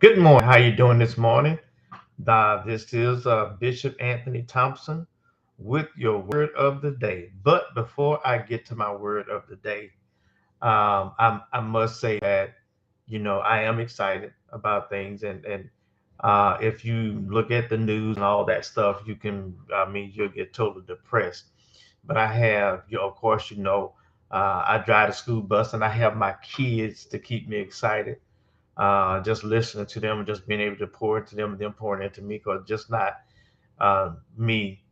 Good morning. How you doing this morning? This is Bishop Anthony Thompson with your word of the day. But before I get to my word of the day, I must say that I am excited about things, and if you look at the news and all that stuff, you'll get totally depressed. But I have, of course, I drive the school bus and I have my kids to keep me excited, just listening to them and just being able to pour into them and them pouring into me, because just not me,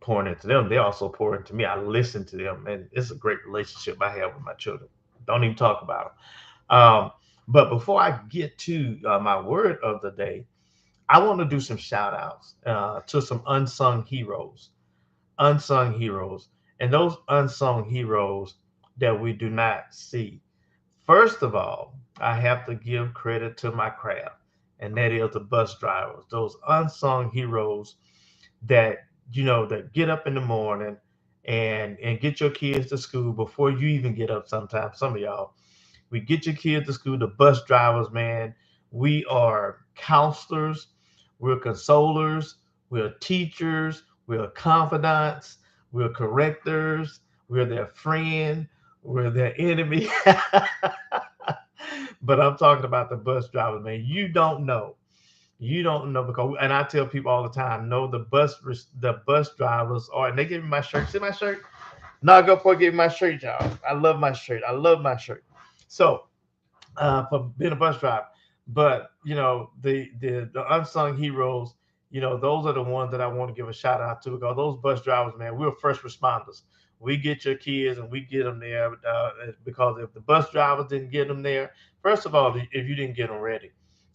pouring into them, they also pour into me. I listen to them, and it's a great relationship I have with my children. Don't even talk about them. But before I get to my word of the day, I want to do some shout outs to some unsung heroes, and those unsung heroes that we do not see. First of all, I have to give credit to my craft, and that is the bus drivers, those unsung heroes that that get up in the morning and get your kids to school before you even get up. Sometimes some of y'all, we get your kids to school. The bus drivers, man, we are counselors, we're consolers, we're teachers, we're confidants, we're correctors, we're their friend, we're their enemy. But I'm talking about the bus drivers, man. You don't know, because, and I tell people all the time, no, the bus drivers are, and they give me my shirt. See my shirt? Not go for give me my shirt, y'all. I love my shirt. I love my shirt. So for being a bus driver. But the unsung heroes, those are the ones that I want to give a shout out to, because those bus drivers, man, we're first responders. We get your kids and we get them there, because if the bus drivers didn't get them there, first of all, if you didn't get them ready,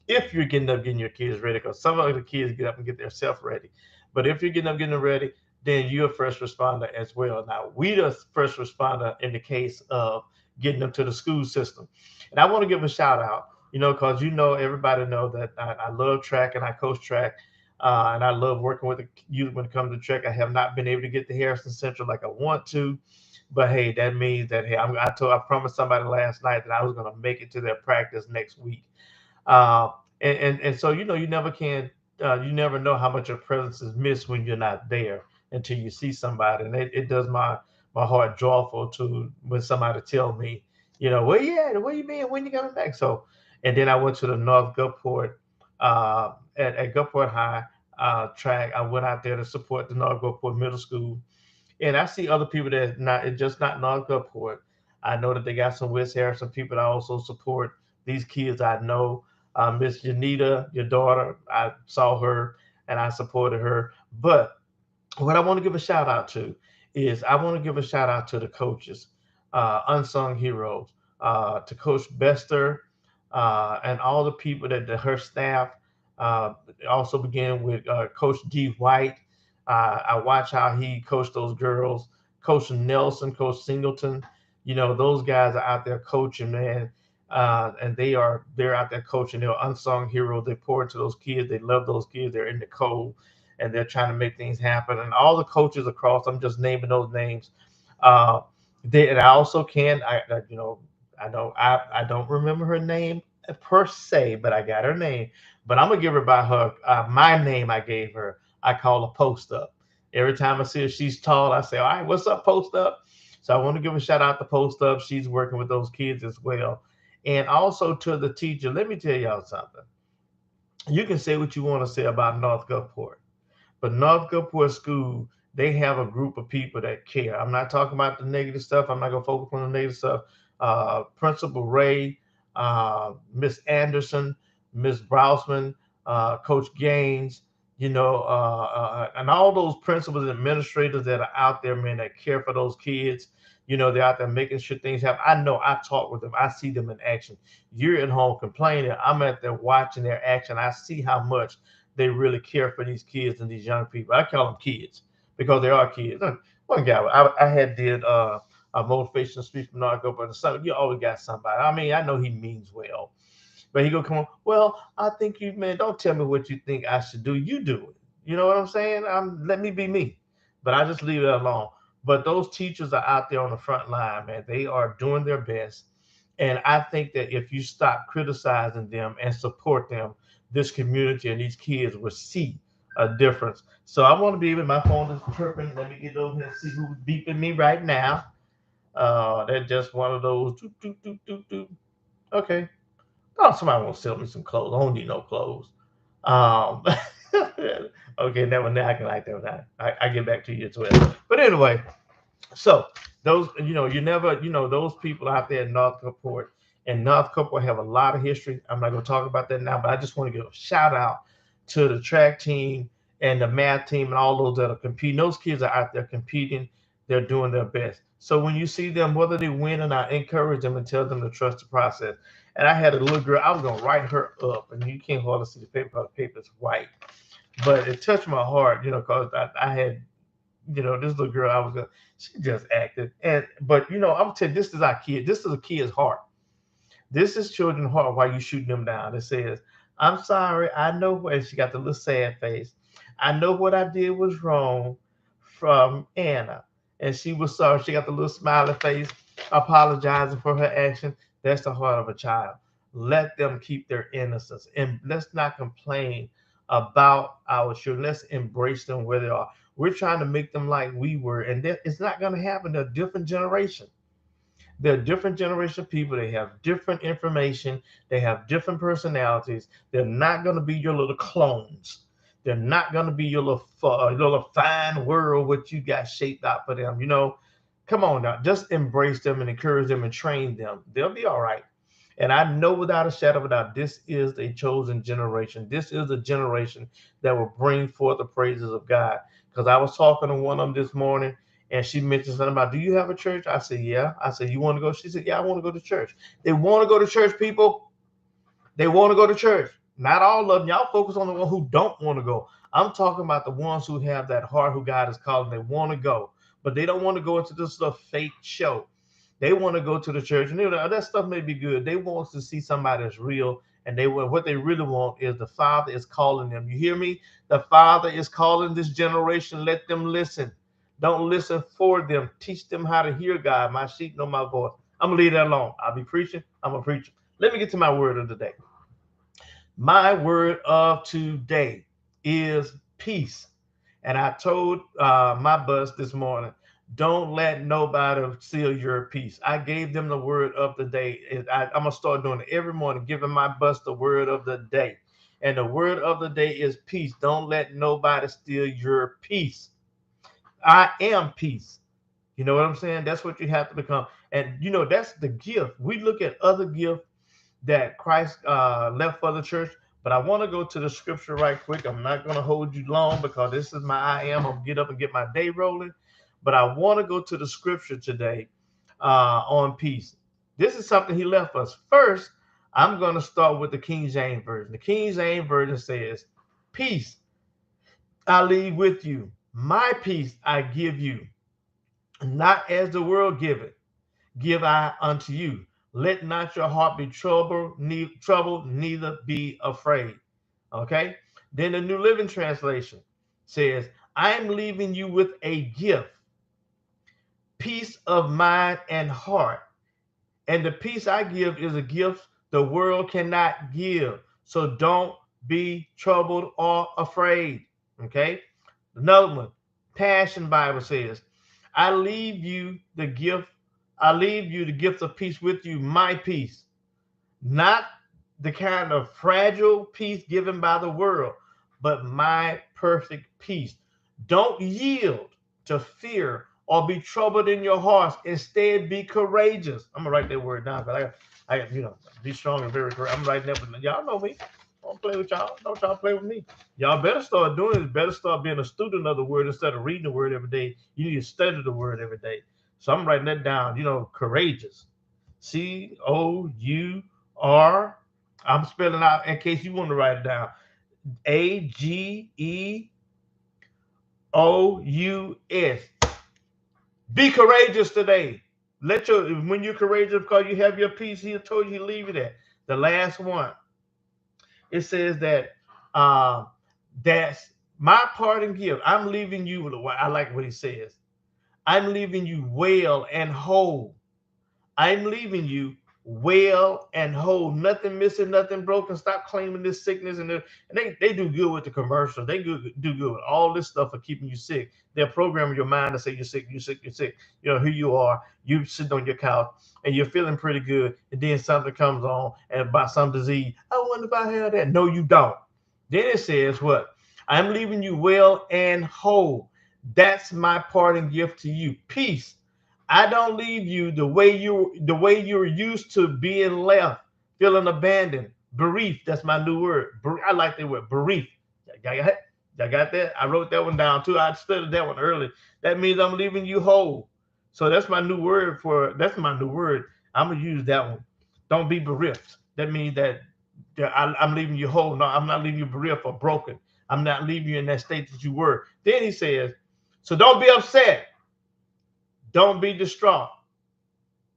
if you're getting your kids ready, because some of the kids get up and get themselves ready, but if you're getting them ready, then you're a first responder as well. Now, we the first responder in the case of getting them to the school system. And I want to give a shout out, because everybody know that I love track and I coach track, and I love working with the youth when it comes to track. I have not been able to get to Harrison Central like I want to, but hey, that means that hey, I promised somebody last night that I was going to make it to their practice next week. Uh, and so you never know how much your presence is missed when you're not there until you see somebody, and it does my heart joyful to when somebody tell me, where you at, where you been, when you coming back. So, and then I went to the North Gulfport, at Gulfport High track. I went out there to support the North Gulfport Middle School, and I see other people that not it's just not North Gulfport. I know that they got some West Harrison people that also support these kids. I know Miss Janita, your daughter. I saw her and I supported her. But what I want to give a shout out to is I want to give a shout out to the coaches, unsung heroes, to Coach Bester, and all the people her staff. Uh, Also began with Coach D. White. I watch how he coached those girls. Coach Nelson, Coach Singleton. Those guys are out there coaching, man. And they're out there coaching. They're unsung heroes. They pour into those kids. They love those kids. They're in the cold and they're trying to make things happen. And all the coaches across, I'm just naming those names. Uh, and I also can, I don't remember her name per se, but I got her name. But I'm gonna give her by her my name I gave her. I call her Post Up. Every time I see her, she's tall. I say, "All right, what's up, Post Up?" So I want to give a shout out to Post Up. She's working with those kids as well, and also to the teacher. Let me tell y'all something. You can say what you want to say about North Gulfport, but North Gulfport School, they have a group of people that care. I'm not talking about the negative stuff. I'm not going to focus on the negative stuff. Principal Ray, Miss Anderson, Miss Browsman, Coach Gaines, and all those principals and administrators that are out there, man, that care for those kids. They're out there making sure things happen. I know I talk with them. I see them in action. You're at home complaining. I'm at there watching their action. I see how much they really care for these kids and these young people. I call them kids because they are kids. One guy I had did a motivational speech from Narco, but some you always got somebody. I mean, I know he means well, but he go come on. Well, I think you man, don't tell me what you think I should do. You do it. You know what I'm saying? Let me be me, but I just leave it alone. But those teachers are out there on the front line, man. They are doing their best, And I think that if you stop criticizing them and support them, this community and these kids will see a difference. So I want to be with my phone is chirping. Let me get over here and see who's beeping me right now. That's just one of those. Doot, doot, doot, doot, doot. Okay. Oh, somebody wants to sell me some clothes. I don't need no clothes. Um, okay, never. Now I can like that. I get back to you as well. But anyway, so those, you never, those people out there in North Newport, and North Newport have a lot of history. I'm not going to talk about that now, but I just want to give a shout out to the track team and the math team and all those that are competing. Those kids are out there competing. They're doing their best. So when you see them, whether they win or not, encourage them and tell them to trust the process. And I had a little girl, I was going to write her up, and you can't hardly see the paper because the paper is white. But it touched my heart, because I had, this little girl, she just acted. But I'm telling you, this is our kid. This is a kid's heart. This is children's heart while you shooting them down. It says, I'm sorry. I know what, she got the little sad face. I know what I did was wrong from Anna. And she was sorry. She got the little smiley face, apologizing for her action. That's the heart of a child. Let them keep their innocence. And let's not complain about our children. Let's embrace them where they are. We're trying to make them like we were. And it's not going to happen. They're a different generation. They're a different generation of people. They have different information. They have different personalities. They're not going to be your little clones. They're not going to be your little fine world, what you got shaped out for them. Come on now. Just embrace them and encourage them and train them. They'll be all right. And I know without a shadow of a doubt, this is a chosen generation. This is a generation that will bring forth the praises of God. Because I was talking to one of them this morning, and she mentioned something about, do you have a church? I said, yeah. I said, you want to go? She said, yeah, I want to go to church. They want to go to church, people. They want to go to church. Not all of them. Y'all focus on the one who don't want to go. I'm talking about the ones who have that heart, who God is calling. They want to go, but they don't want to go into this little fake show. They want to go to the church, and that stuff may be good. They want to see somebody that's real, and what they really want is the Father is calling them. You hear me? The Father is calling this generation. Let them listen. Don't listen for them. Teach them how to hear God. My sheep know my voice. I'm gonna leave that alone. I'll be preaching. I'm a preacher. Let me get to my word of the day. My word of today is peace. And I told my bus this morning, don't let nobody steal your peace. I gave them the word of the day. I'm going to start doing it every morning, giving my bus the word of the day. And the word of the day is peace. Don't let nobody steal your peace. I am peace. You know what I'm saying? That's what you have to become. And, that's the gift. We look at other gifts that Christ left for the church. But I want to go to the scripture right quick. I'm not going to hold you long because this is my I am. I'm going to get up and get my day rolling. But I want to go to the scripture today on peace. This is something he left us. First, I'm going to start with the King James Version. The King James Version says, peace I leave with you. My peace I give you. Not as the world giveth, give I unto you. Let not your heart be troubled, neither be afraid. Okay? Then the New Living Translation says, I am leaving you with a gift, peace of mind and heart. And the peace I give is a gift the world cannot give. So don't be troubled or afraid. Okay? Another one, Passion Bible says, I leave you the gift. I leave you the gift of peace with you, my peace, not the kind of fragile peace given by the world, but my perfect peace. Don't yield to fear or be troubled in your hearts. Instead, be courageous. I'm gonna write that word down because be strong and very courageous. I'm writing that, but y'all know me. Don't play with y'all. Don't y'all play with me. Y'all better start doing it. Better start being a student of the word instead of reading the word every day. You need to study the word every day. So I'm writing that down. Courageous. COUR. I'm spelling out in case you want to write it down. AGEOUS. Be courageous today. When you're courageous because you have your peace, he told you to leave it at. The last one. It says that that's my parting gift. I'm leaving you with I like what he says. I'm leaving you well and whole. I'm leaving you well and whole, nothing missing, nothing broken. Stop claiming this sickness, and they do good with the commercials. They do good with all this stuff for keeping you sick. They're programming your mind to say you're sick, you're sick, you're sick. You know who you are. You sitting on your couch and you're feeling pretty good, and then something comes on and about some disease. I wonder if I have that. No, you don't. Then it says what? I'm leaving you well and whole. That's my parting gift to you. Peace. I don't leave you the way you're used to being left, feeling abandoned, bereaved. That's my new word. I like that word, bereaved. I got that. I wrote that one down too. I studied that one early. That means I'm leaving you whole. So that's my new word for. That's my new word. I'm gonna use that one. Don't be bereft. That means that I'm leaving you whole. No, I'm not leaving you bereft or broken. I'm not leaving you in that state that you were. Then he says, so don't be upset. Don't be distraught.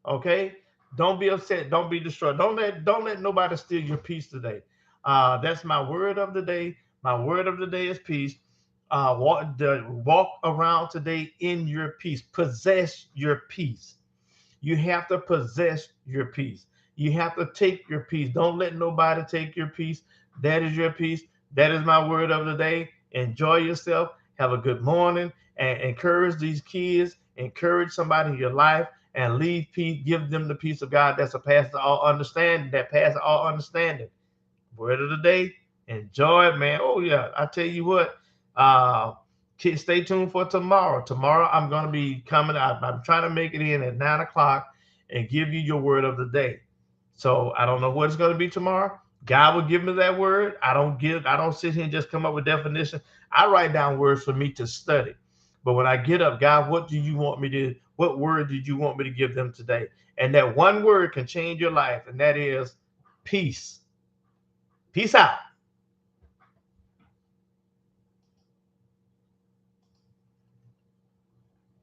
Okay? Don't be upset. Don't be distraught. Don't let nobody steal your peace today. That's my word of the day. My word of the day is peace. Walk around today in your peace. Possess your peace. You have to possess your peace. You have to take your peace. Don't let nobody take your peace. That is your peace. That is my word of the day. Enjoy yourself. Have a good morning and encourage these kids. Encourage somebody in your life and leave peace. Give them the peace of God that's a passes all understanding. That passes all understanding. Word of the day. Enjoy it, man. Oh yeah, I tell you what. Uh, Stay tuned for tomorrow. Tomorrow I'm gonna be coming out. I'm trying to make it in at 9 o'clock and give you your word of the day. So I don't know what it's gonna be tomorrow. God will give me that word. I don't sit here and just come up with definition. I write down words for me to study. But when I get up, God, what word did you want me to give them today? And that one word can change your life, and that is peace. Peace out.